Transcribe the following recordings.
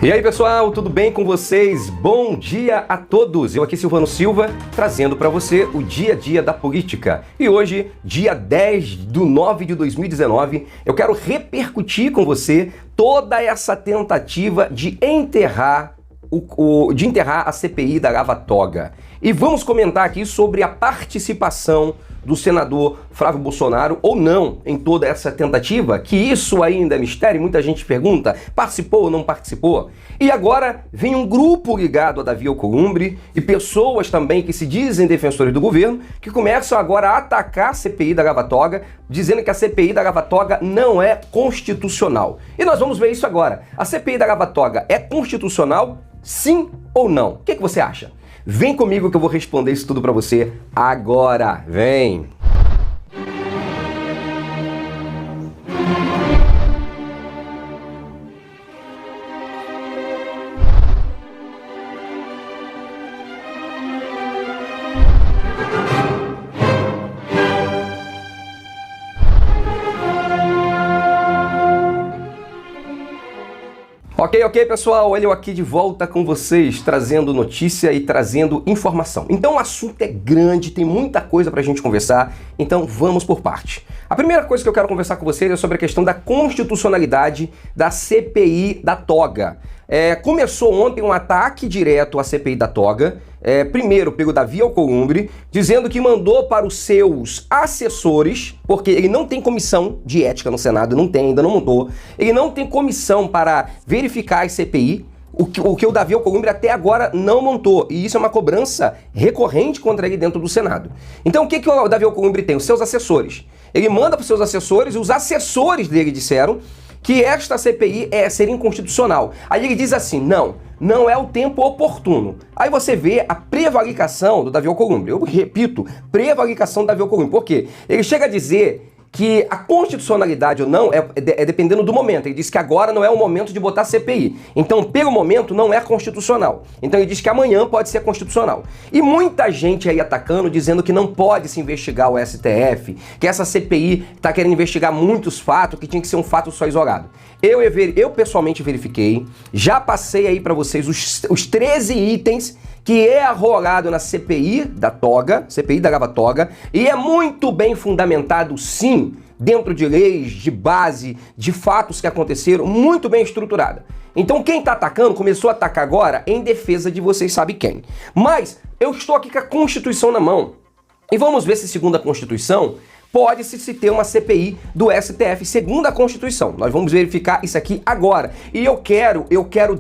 E aí pessoal, tudo bem com vocês? Bom dia a todos! Eu aqui, Silvano Silva, trazendo para você o dia a dia da política. E hoje, dia 10/9/2019, eu quero repercutir com você toda essa tentativa de enterrar a CPI da Lava Toga. E vamos comentar aqui sobre a participação do senador Flávio Bolsonaro ou não em toda essa tentativa, que isso ainda é mistério, muita gente pergunta, participou ou não participou? E agora vem um grupo ligado a Davi Alcolumbre e pessoas também que se dizem defensores do governo, que começam agora a atacar a CPI da Lava Toga, dizendo que a CPI da Lava Toga não é constitucional. E nós vamos ver isso agora. A CPI da Lava Toga é constitucional, sim ou não? O que você acha? Vem comigo que eu vou responder isso tudo pra você agora. Vem! Ok, pessoal, olha eu aqui de volta com vocês, trazendo notícia e trazendo informação. Então o assunto é grande, tem muita coisa pra gente conversar, então vamos por parte. A primeira coisa que eu quero conversar com vocês é sobre a questão da constitucionalidade da CPI da Toga. Começou ontem um ataque direto à CPI da Toga, primeiro pelo Davi Alcolumbre, dizendo que mandou para os seus assessores, porque ele não tem comissão de ética no Senado, não tem, ainda não montou, ele não tem comissão para verificar a CPI, o que o Davi Alcolumbre até agora não montou, e isso é uma cobrança recorrente contra ele dentro do Senado. Então o que o Davi Alcolumbre tem? Os seus assessores. Ele manda para os seus assessores e os assessores dele disseram que esta CPI seria inconstitucional. Aí ele diz assim, não é o tempo oportuno. Aí você vê a prevaricação do Davi Alcolumbre. Eu repito, prevaricação do Davi Alcolumbre. Por quê? Ele chega a dizer que a constitucionalidade ou não é dependendo do momento. Ele diz que agora não é o momento de botar CPI. Então, pelo momento, não é constitucional. Então, ele diz que amanhã pode ser constitucional. E muita gente aí atacando, dizendo que não pode se investigar o STF, que essa CPI está querendo investigar muitos fatos, que tinha que ser um fato só isolado. Eu pessoalmente verifiquei, já passei aí para vocês os 13 itens que é arrolado na CPI da Toga, CPI da Lava Toga, e é muito bem fundamentado, sim, dentro de leis, de base, de fatos que aconteceram, muito bem estruturada. Então quem está atacando, começou a atacar agora em defesa de vocês sabem quem. Mas eu estou aqui com a Constituição na mão, e vamos ver se segundo a Constituição pode-se ter uma CPI do STF segundo a Constituição. Nós vamos verificar isso aqui agora. E eu quero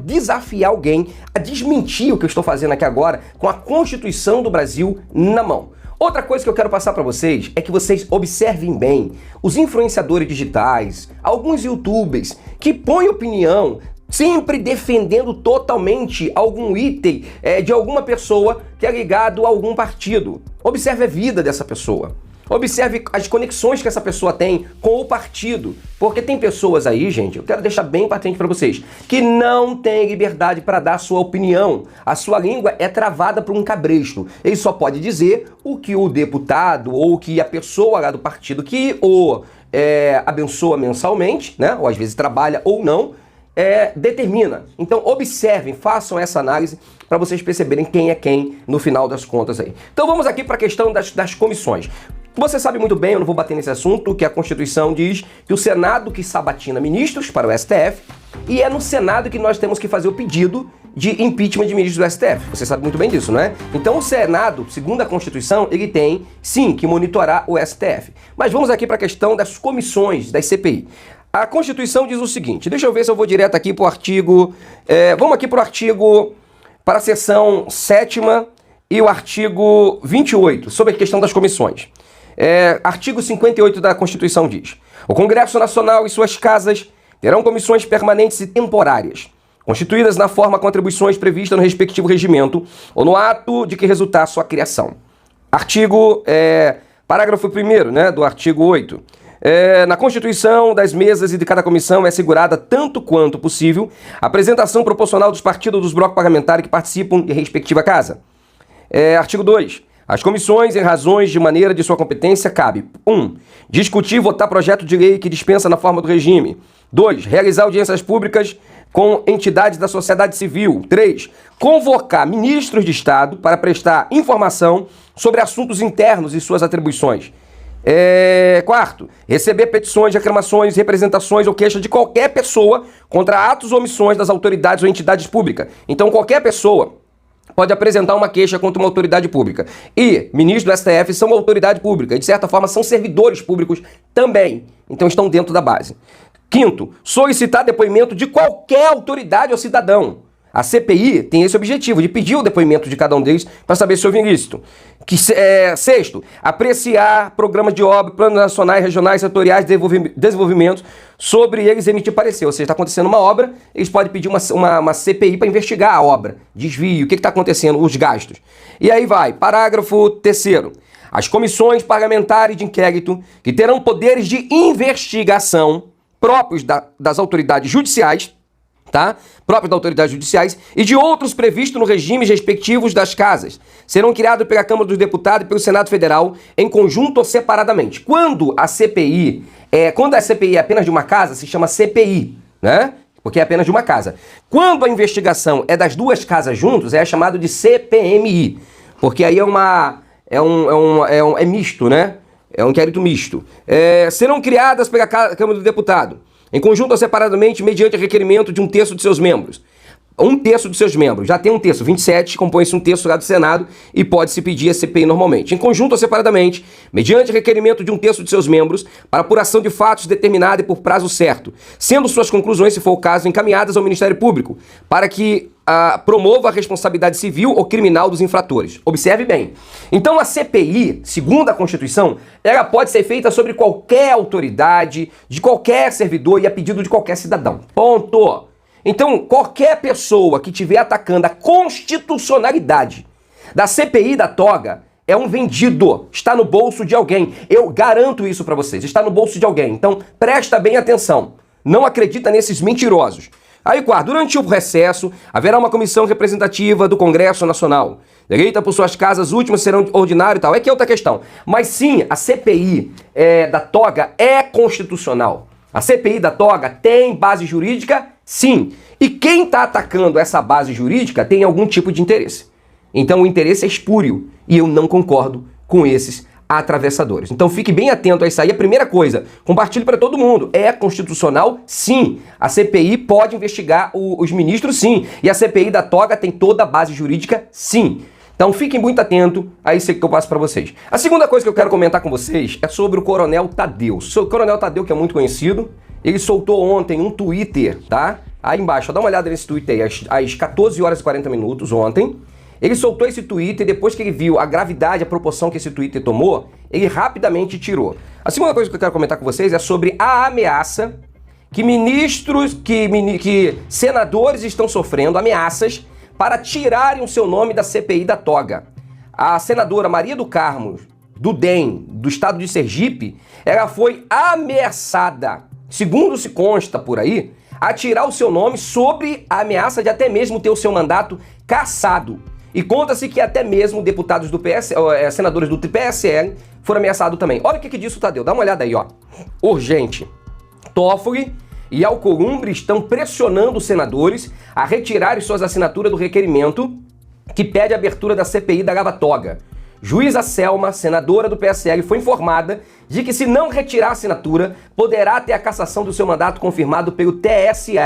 desafiar alguém a desmentir o que eu estou fazendo aqui agora com a Constituição do Brasil na mão. Outra coisa que eu quero passar para vocês é que vocês observem bem os influenciadores digitais, alguns youtubers que põem opinião sempre defendendo totalmente algum item de alguma pessoa que é ligado a algum partido. Observe a vida dessa pessoa. Observe as conexões que essa pessoa tem com o partido. Porque tem pessoas aí, gente, eu quero deixar bem patente para vocês, que não tem liberdade para dar a sua opinião. A sua língua é travada por um cabresto. Ele só pode dizer o que o deputado ou que a pessoa lá do partido que o abençoa mensalmente, né? Ou às vezes trabalha ou não, determina. Então observem, façam essa análise para vocês perceberem quem é quem no final das contas aí. Então vamos aqui para a questão das comissões. Você sabe muito bem, eu não vou bater nesse assunto, que a Constituição diz que o Senado que sabatina ministros para o STF, e é no Senado que nós temos que fazer o pedido de impeachment de ministros do STF. Você sabe muito bem disso, não é? Então o Senado, segundo a Constituição, ele tem, sim, que monitorar o STF. Mas vamos aqui para a questão das comissões, das CPI. A Constituição diz o seguinte, deixa eu ver se eu vou direto aqui para o artigo... vamos aqui para o artigo, para a seção 7ª e o artigo 28, sobre a questão das comissões. Artigo 58 da Constituição diz: o Congresso Nacional e suas casas terão comissões permanentes e temporárias, constituídas na forma com atribuições previstas no respectivo regimento ou no ato de que resultar sua criação. Parágrafo 1º, né, do artigo 8. Na constituição das mesas e de cada comissão é assegurada, tanto quanto possível, a apresentação proporcional dos partidos dos blocos parlamentares que participam de respectiva casa. Artigo 2. As comissões, em razões de maneira de sua competência, cabe 1. Discutir e votar projeto de lei que dispensa na forma do regime. 2. Realizar audiências públicas com entidades da sociedade civil. 3. Convocar ministros de Estado para prestar informação sobre assuntos internos e suas atribuições. 4. Receber petições, reclamações, representações ou queixas de qualquer pessoa contra atos ou omissões das autoridades ou entidades públicas. Então, qualquer pessoa pode apresentar uma queixa contra uma autoridade pública. E ministros do STF são autoridade pública e, de certa forma, são servidores públicos também. Então, estão dentro da base. 5. Solicitar depoimento de qualquer autoridade ou cidadão. A CPI tem esse objetivo, de pedir o depoimento de cada um deles para saber se houve ilícito. 6. Apreciar programas de obra, planos nacionais, regionais, setoriais de desenvolvimento, sobre eles emitir parecer. Ou seja, está acontecendo uma obra, eles podem pedir uma CPI para investigar a obra, desvio, o que está acontecendo, os gastos. E aí vai, parágrafo 3º. As comissões parlamentares de inquérito, que terão poderes de investigação próprios das autoridades judiciais, tá? Próprios das autoridades judiciais e de outros previstos no regime respectivos das casas, serão criados pela Câmara dos Deputados e pelo Senado Federal em conjunto ou separadamente. Quando a CPI é apenas de uma casa, se chama CPI, né? Porque é apenas de uma casa. Quando a investigação é das duas casas juntos, é chamado de CPMI, porque aí é misto, né? É um inquérito misto. Serão criadas pela Câmara do Deputado, em conjunto ou separadamente, mediante requerimento de 1/3 de seus membros. 1/3 de seus membros. Já tem 1/3, 27, compõe-se 1/3 lá do Senado e pode-se pedir a CPI normalmente. Em conjunto ou separadamente, mediante requerimento de 1/3 de seus membros, para apuração de fatos determinada e por prazo certo, sendo suas conclusões, se for o caso, encaminhadas ao Ministério Público, para que promova a responsabilidade civil ou criminal dos infratores. Observe bem. Então a CPI, segundo a Constituição, ela pode ser feita sobre qualquer autoridade, de qualquer servidor e a pedido de qualquer cidadão. Ponto. Então, qualquer pessoa que estiver atacando a constitucionalidade da CPI da toga é um vendido, está no bolso de alguém. Eu garanto isso para vocês, está no bolso de alguém. Então, presta bem atenção. Não acredita nesses mentirosos. Aí, quarto, durante o recesso, haverá uma comissão representativa do Congresso Nacional. Eleita por suas casas últimas, serão ordinário e tal. É que é outra questão. Mas sim, a CPI da toga é constitucional. A CPI da toga tem base jurídica? Sim. E quem está atacando essa base jurídica tem algum tipo de interesse. Então o interesse é espúrio. E eu não concordo com esses atravessadores. Então fique bem atento a isso aí. A primeira coisa, compartilhe para todo mundo. É constitucional? Sim. A CPI pode investigar os ministros? Sim. E a CPI da toga tem toda a base jurídica? Sim. Então fiquem muito atentos a isso que eu passo para vocês. A segunda coisa que eu quero comentar com vocês é sobre o Coronel Tadeu. O Coronel Tadeu, que é muito conhecido, ele soltou ontem um Twitter, tá? Aí embaixo, dá uma olhada nesse Twitter aí, às 14 horas e 40 minutos ontem. Ele soltou esse Twitter e depois que ele viu a gravidade, a proporção que esse Twitter tomou, ele rapidamente tirou. A segunda coisa que eu quero comentar com vocês é sobre a ameaça que senadores estão sofrendo, ameaças para tirarem o seu nome da CPI da toga. A senadora Maria do Carmo, do DEM, do estado de Sergipe, ela foi ameaçada, segundo se consta por aí, a tirar o seu nome sob a ameaça de até mesmo ter o seu mandato cassado. E conta-se que até mesmo deputados do senadores do PSL foram ameaçados também. Olha o que disse o Tadeu, dá uma olhada aí, ó. Urgente. Toffoli e Alcolumbre estão pressionando os senadores a retirarem suas assinaturas do requerimento que pede a abertura da CPI da Lava Toga. Juíza Selma, senadora do PSL, foi informada de que se não retirar a assinatura, poderá ter a cassação do seu mandato confirmado pelo TSE.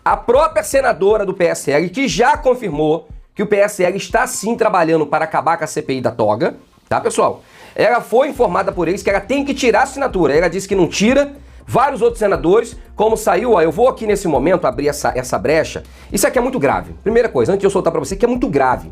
A própria senadora do PSL, que já confirmou que o PSL está sim trabalhando para acabar com a CPI da toga, tá, pessoal? Ela foi informada por eles que ela tem que tirar a assinatura. Ela disse que não tira. Vários outros senadores, como saiu, ó, eu vou aqui nesse momento abrir essa brecha. Isso aqui é muito grave. Primeira coisa, antes de eu soltar para você, que é muito grave.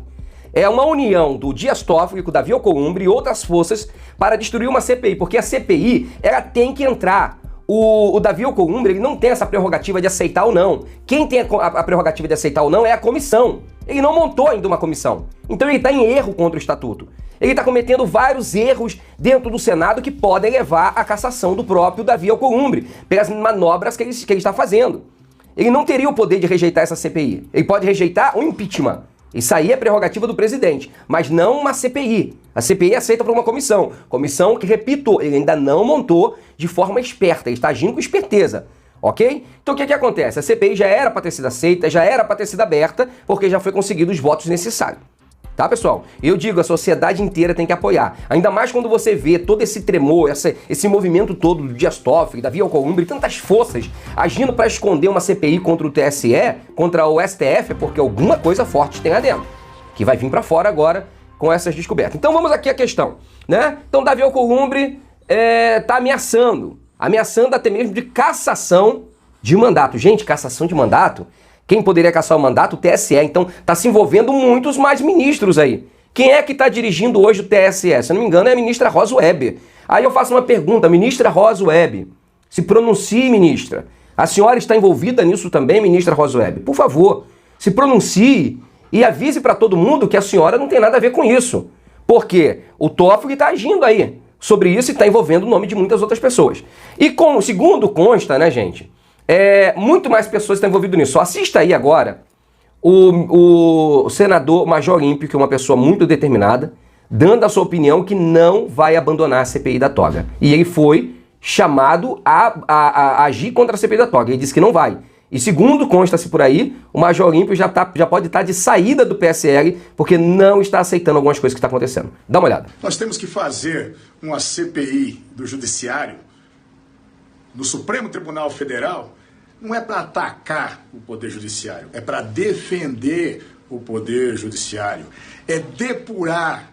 É uma união do Dias Toffoli com o Davi Alcolumbre e outras forças para destruir uma CPI, porque a CPI, ela tem que entrar. O Davi Alcolumbre, ele não tem essa prerrogativa de aceitar ou não. Quem tem a prerrogativa de aceitar ou não é a comissão. Ele não montou ainda uma comissão. Então ele está em erro contra o estatuto. Ele está cometendo vários erros dentro do Senado que podem levar à cassação do próprio Davi Alcolumbre, pelas manobras que ele está fazendo. Ele não teria o poder de rejeitar essa CPI. Ele pode rejeitar o impeachment. Isso aí é prerrogativa do presidente, mas não uma CPI. A CPI é aceita por uma comissão. Comissão que, repito, ele ainda não montou de forma esperta, ele está agindo com esperteza. ok? Então o que acontece? A CPI já era para ter sido aceita, já era para ter sido aberta, porque já foi conseguido os votos necessários. Tá, pessoal? Eu digo, a sociedade inteira tem que apoiar. Ainda mais quando você vê todo esse tremor, esse movimento todo do Dias Toffoli, Davi Alcolumbre, tantas forças agindo para esconder uma CPI contra o TSE, contra o STF, porque alguma coisa forte tem lá dentro, que vai vir para fora agora com essas descobertas. Então vamos aqui à questão, né? Então Davi Alcolumbre tá ameaçando até mesmo de cassação de mandato. Gente, cassação de mandato? Quem poderia cassar o mandato? O TSE. Então tá se envolvendo muitos mais ministros aí. Quem é que está dirigindo hoje o TSE? Se eu não me engano é a ministra Rosa Weber. Aí eu faço uma pergunta, ministra Rosa Weber, se pronuncie, ministra. A senhora está envolvida nisso também, ministra Rosa Weber? Por favor, se pronuncie e avise para todo mundo que a senhora não tem nada a ver com isso. Porque o Toffoli está agindo aí sobre isso e está envolvendo o nome de muitas outras pessoas. E segundo consta, né, gente, muito mais pessoas estão envolvidas nisso. Assista aí agora o senador Major Olímpio, que é uma pessoa muito determinada, dando a sua opinião que não vai abandonar a CPI da toga. E ele foi chamado a agir contra a CPI da toga. Ele disse que não vai. E segundo consta-se por aí, o Major Olímpio já pode estar de saída do PSL, porque não está aceitando algumas coisas que estão acontecendo. Dá uma olhada. Nós temos que fazer uma CPI do Judiciário, no Supremo Tribunal Federal, não é para atacar o Poder Judiciário, é para defender o Poder Judiciário, é depurar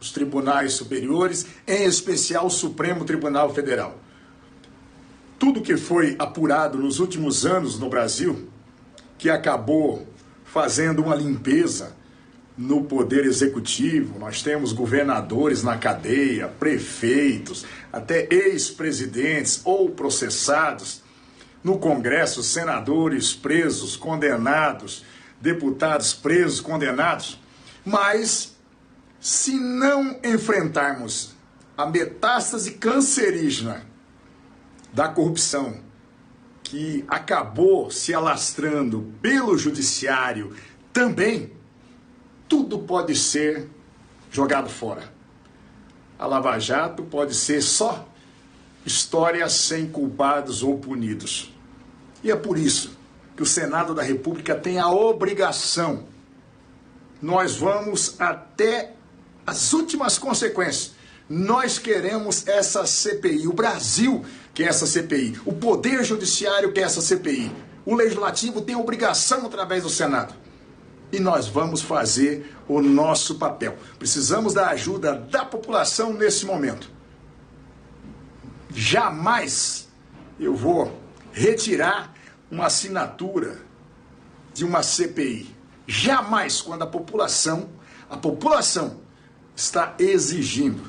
os tribunais superiores, em especial o Supremo Tribunal Federal. Tudo que foi apurado nos últimos anos no Brasil, que acabou fazendo uma limpeza no Poder Executivo, nós temos governadores na cadeia, prefeitos, até ex-presidentes ou processados, no Congresso, senadores presos, condenados, deputados presos, condenados, mas se não enfrentarmos a metástase cancerígena da corrupção, que acabou se alastrando pelo judiciário também, tudo pode ser jogado fora. A Lava Jato pode ser só história sem culpados ou punidos. E é por isso que o Senado da República tem a obrigação. Nós vamos até as últimas consequências. Nós queremos essa CPI. O Brasil quer essa CPI. O Poder Judiciário quer essa CPI. O Legislativo tem obrigação através do Senado. E nós vamos fazer o nosso papel. Precisamos da ajuda da população nesse momento. Jamais eu vou retirar uma assinatura de uma CPI. Jamais, quando a população está exigindo.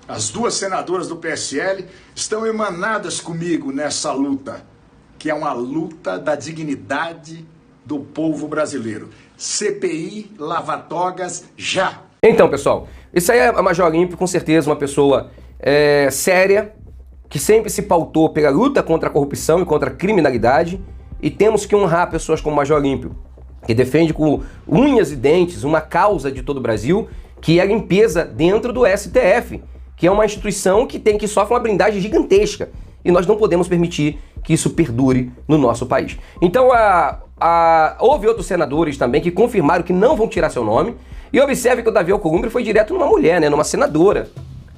As duas senadoras do PSL estão emanadas comigo nessa luta, que é uma luta da dignidade do povo brasileiro. CPI, lava-togas, já! Então, pessoal, isso aí é a Major Olímpio, com certeza, uma pessoa séria, que sempre se pautou pela luta contra a corrupção e contra a criminalidade, e temos que honrar pessoas como o Major Olímpio, que defende com unhas e dentes uma causa de todo o Brasil, que é a limpeza dentro do STF, que é uma instituição que sofre uma blindagem gigantesca, e nós não podemos permitir que isso perdure no nosso país. Então, houve outros senadores também que confirmaram que não vão tirar seu nome, e observe que o Davi Alcolumbre foi direto numa mulher, né, numa senadora,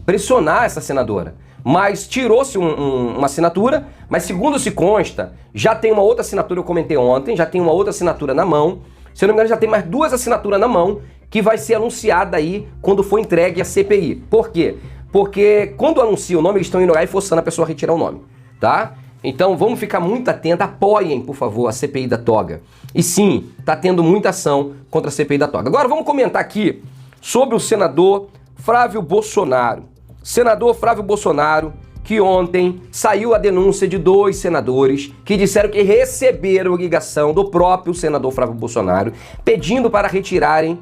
pressionar essa senadora. Mas tirou-se uma assinatura, mas segundo se consta, já tem uma outra assinatura, eu comentei ontem, já tem uma outra assinatura na mão, se eu não me engano já tem mais 2 assinaturas na mão, que vai ser anunciada aí quando for entregue a CPI. Por quê? Porque quando anuncia o nome, eles estão indo lá e forçando a pessoa a retirar o nome, tá? Então vamos ficar muito atentos, apoiem, por favor, a CPI da toga. E sim, tá tendo muita ação contra a CPI da toga. Agora vamos comentar aqui sobre o senador Flávio Bolsonaro. Senador Flávio Bolsonaro, que ontem saiu a denúncia de 2 senadores que disseram que receberam ligação do próprio senador Flávio Bolsonaro pedindo para retirarem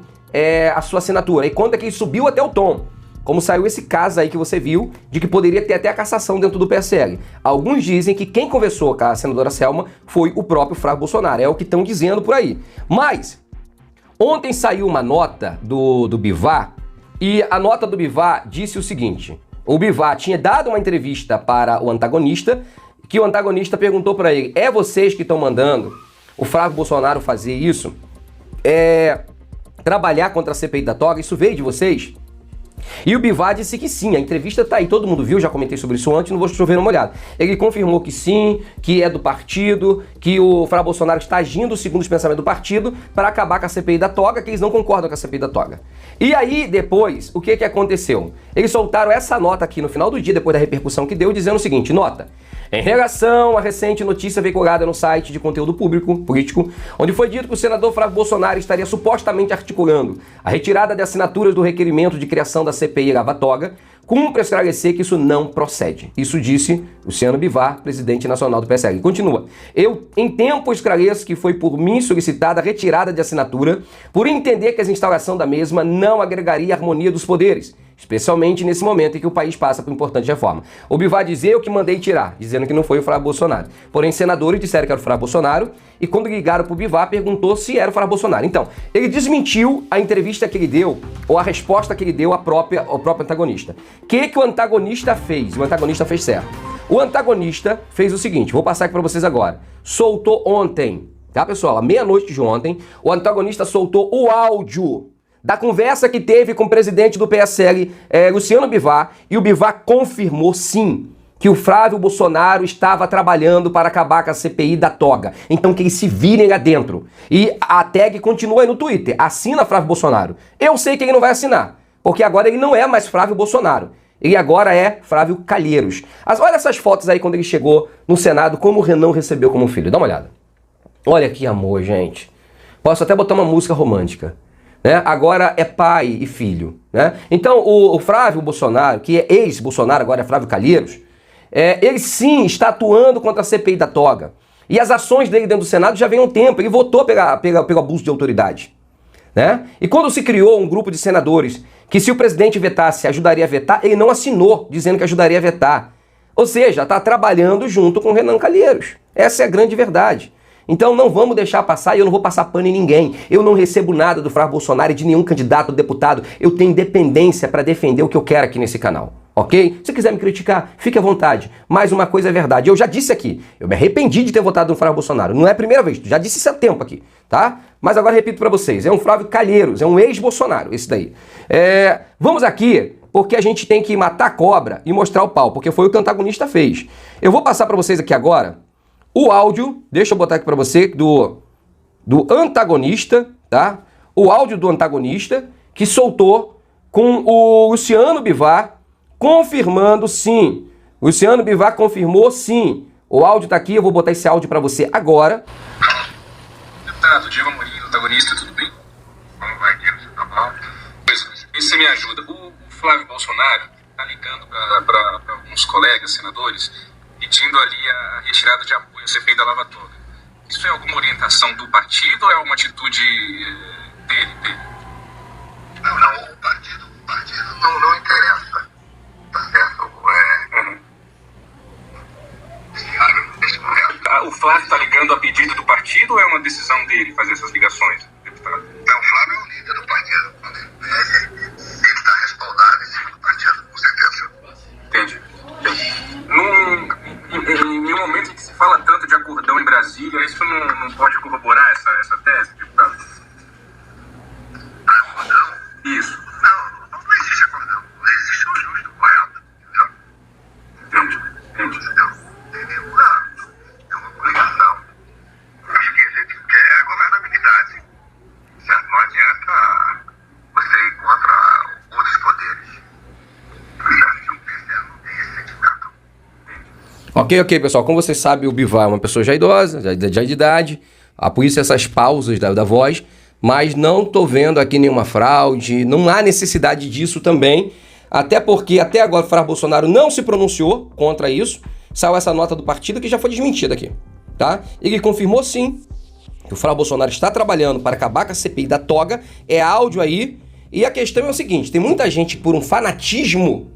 a sua assinatura. E conta que ele subiu até o tom. Como saiu esse caso aí que você viu, de que poderia ter até a cassação dentro do PSL. Alguns dizem que quem conversou com a senadora Selma foi o próprio Flávio Bolsonaro, é o que estão dizendo por aí. Mas, ontem saiu uma nota do Bivar, e a nota do Bivar disse o seguinte: o Bivar tinha dado uma entrevista para o antagonista, que o antagonista perguntou para ele: é vocês que estão mandando o Flávio Bolsonaro fazer isso? Trabalhar contra a CPI da toga? Isso veio de vocês? E o Bivar disse que sim, a entrevista tá aí, todo mundo viu, já comentei sobre isso antes, não vou chover uma olhada. Ele confirmou que sim, que é do partido, que o Flávio Bolsonaro está agindo segundo os pensamentos do partido para acabar com a CPI da toga, que eles não concordam com a CPI da toga. E aí, depois, o que aconteceu? Eles soltaram essa nota aqui no final do dia, depois da repercussão que deu, dizendo o seguinte: nota: em relação à recente notícia veiculada no site de conteúdo político, onde foi dito que o senador Flávio Bolsonaro estaria supostamente articulando a retirada de assinaturas do requerimento de criação da CPI Lava Toga, cumpre esclarecer que isso não procede. Isso disse Luciano Bivar, presidente nacional do PSL. Continua: eu, em tempo, esclareço que foi por mim solicitada a retirada de assinatura, por entender que a instalação da mesma não agregaria harmonia dos poderes, especialmente nesse momento em que o país passa por importante reforma. O Bivar dizia: eu que mandei tirar, dizendo que não foi o Flávio Bolsonaro. Porém, senadores disseram que era o Flávio Bolsonaro, e quando ligaram pro Bivar, perguntou se era o Flávio Bolsonaro. Então, ele desmentiu a entrevista que ele deu, ou a resposta que ele deu ao próprio antagonista. O que o antagonista fez? O antagonista fez certo. O antagonista fez o seguinte, vou passar aqui para vocês agora. Soltou ontem, tá, pessoal? À meia-noite de ontem, o antagonista soltou o áudio da conversa que teve com o presidente do PSL, Luciano Bivar, e o Bivar confirmou sim que o Flávio Bolsonaro estava trabalhando para acabar com a CPI da toga. Então que eles se virem lá dentro. E a tag continua aí no Twitter: assina Flávio Bolsonaro. Eu sei que ele não vai assinar, porque agora ele não é mais Flávio Bolsonaro. Ele agora é Flávio Calheiros. Olha essas fotos aí quando ele chegou no Senado, como o Renan recebeu como filho. Dá uma olhada. Olha que amor, gente. Posso até botar uma música romântica, né? Agora é pai e filho, né? Então o Flávio Bolsonaro, que é ex-Bolsonaro, agora é Flávio Calheiros, ele sim está atuando contra a CPI da toga. E as ações dele dentro do Senado já vem há um tempo. Ele votou pelo abuso de autoridade, né? E quando se criou um grupo de senadores que, se o presidente vetasse, ajudaria a vetar, ele não assinou dizendo que ajudaria a vetar. Ou seja, está trabalhando junto com o Renan Calheiros. Essa é a grande verdade. Então não vamos deixar passar, e eu não vou passar pano em ninguém. Eu não recebo nada do Flávio Bolsonaro e de nenhum candidato ou deputado. Eu tenho independência para defender o que eu quero aqui nesse canal, ok? Se quiser me criticar, fique à vontade. Mas uma coisa é verdade, eu já disse aqui, eu me arrependi de ter votado no Flávio Bolsonaro. Não é a primeira vez, já disse isso há tempo aqui, tá? Mas agora repito para vocês, é um Flávio Calheiros, é um ex-Bolsonaro, esse daí. Vamos aqui, porque a gente tem que matar a cobra e mostrar o pau, porque foi o que o antagonista fez. Eu vou passar para vocês aqui agora o áudio, deixa eu botar aqui para você, do antagonista, tá? O áudio do antagonista que soltou com o Luciano Bivar confirmando sim. O Luciano Bivar confirmou sim. O áudio tá aqui, eu vou botar esse áudio para você agora. Deputado Diego Amorim, antagonista, tudo bem? Como vai, Diego? Você tá bom? Vê se você me ajuda. O Flávio Bolsonaro tá ligando para alguns colegas senadores pedindo ali a retirada de apoio à CPI da Lava Toga. Isso é alguma orientação do partido ou é uma atitude dele? Não, o partido não interessa, tá certo? Nesse momento. O Flávio está ligando a pedido do partido ou é uma decisão dele fazer essas ligações, deputado? Não, o Flávio é o líder do partido. Ele está respaldado em cima do partido, com certeza. Entendi. Em um momento em que se fala tanto de acordão em Brasília, isso não pode corroborar essa tese, deputado? Acordão? Isso. Não existe acordão. Existe o justo, correto. Entendeu? Entendi. É uma coligação. Acho que a gente quer governabilidade. Certo? Não adianta você ir contra outros poderes. Certo? Que o PSL não tem esse sentimento. Ok, pessoal. Como vocês sabem, o Bivar é uma pessoa já idosa, já de idade. Por isso essas pausas da voz. Mas não tô vendo aqui nenhuma fraude. Não há necessidade disso também. Até porque até agora o Flávio Bolsonaro não se pronunciou contra isso. Saiu essa nota do partido que já foi desmentida aqui, tá? Ele confirmou sim que o Flávio Bolsonaro está trabalhando para acabar com a CPI da toga. É áudio aí. E a questão é o seguinte, tem muita gente por um fanatismo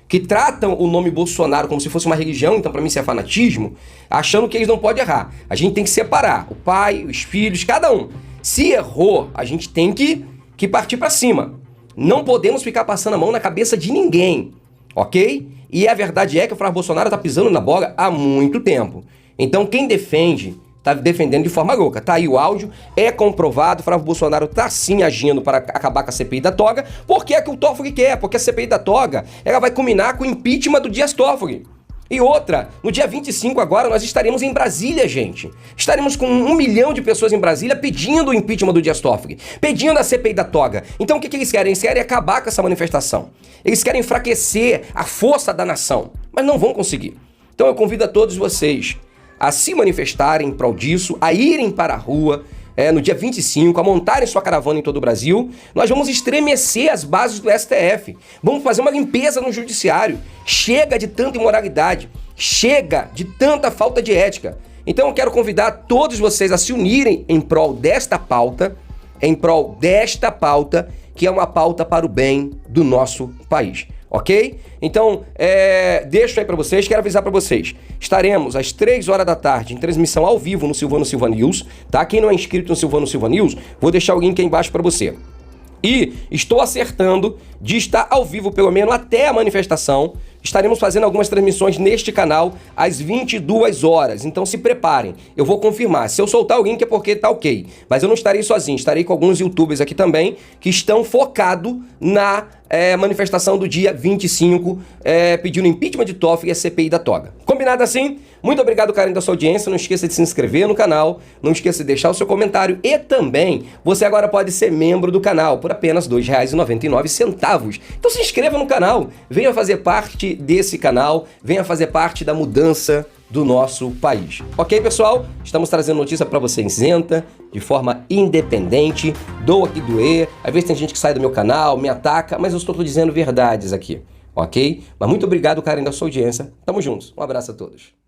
que tratam o nome Bolsonaro como se fosse uma religião, então para mim isso é fanatismo, achando que eles não podem errar. A gente tem que separar o pai, os filhos, cada um. Se errou, a gente tem que partir para cima. Não podemos ficar passando a mão na cabeça de ninguém, ok? E a verdade é que o Flávio Bolsonaro está pisando na bola há muito tempo. Então quem defende, está defendendo de forma louca. Tá aí o áudio, é comprovado, o Flávio Bolsonaro está sim agindo para acabar com a CPI da toga. Por que é que o Toffoli quer? Porque a CPI da toga, ela vai culminar com o impeachment do Dias Toffoli. E outra, no dia 25 agora nós estaremos em Brasília, gente. Estaremos com 1 milhão de pessoas em Brasília pedindo o impeachment do Dias Toffoli, pedindo a CPI da toga. Então o que eles querem? Eles querem acabar com essa manifestação. Eles querem enfraquecer a força da nação, mas não vão conseguir. Então eu convido a todos vocês a se manifestarem em prol disso, a irem para a rua, no dia 25, a montarem sua caravana em todo o Brasil. Nós vamos estremecer as bases do STF. Vamos fazer uma limpeza no judiciário. Chega de tanta imoralidade. Chega de tanta falta de ética. Então eu quero convidar todos vocês a se unirem em prol desta pauta, que é uma pauta para o bem do nosso país. Ok? Então, deixo aí pra vocês, quero avisar pra vocês. Estaremos às 3 horas da tarde em transmissão ao vivo no Silvano Silva News, tá? Quem não é inscrito no Silvano Silva News, vou deixar o link aí embaixo pra você. E estou acertando de estar ao vivo pelo menos até a manifestação. Estaremos fazendo algumas transmissões neste canal às 22 horas, então se preparem. Eu vou confirmar, se eu soltar o link é porque tá ok. Mas eu não estarei sozinho, estarei com alguns youtubers aqui também que estão focados na manifestação do dia 25, pedindo impeachment de Toffoli e a CPI da toga. Combinado assim? Muito obrigado, carinho da sua audiência. Não esqueça de se inscrever no canal, não esqueça de deixar o seu comentário e também você agora pode ser membro do canal por apenas R$ 2,99. Então se inscreva no canal, venha fazer parte desse canal, venha fazer parte da mudança do nosso país. Ok, pessoal? Estamos trazendo notícia para você isenta, de forma independente, doa que doer. Às vezes tem gente que sai do meu canal, me ataca, mas eu estou dizendo verdades aqui, ok? Mas muito obrigado, carinho da sua audiência. Tamo juntos. Um abraço a todos.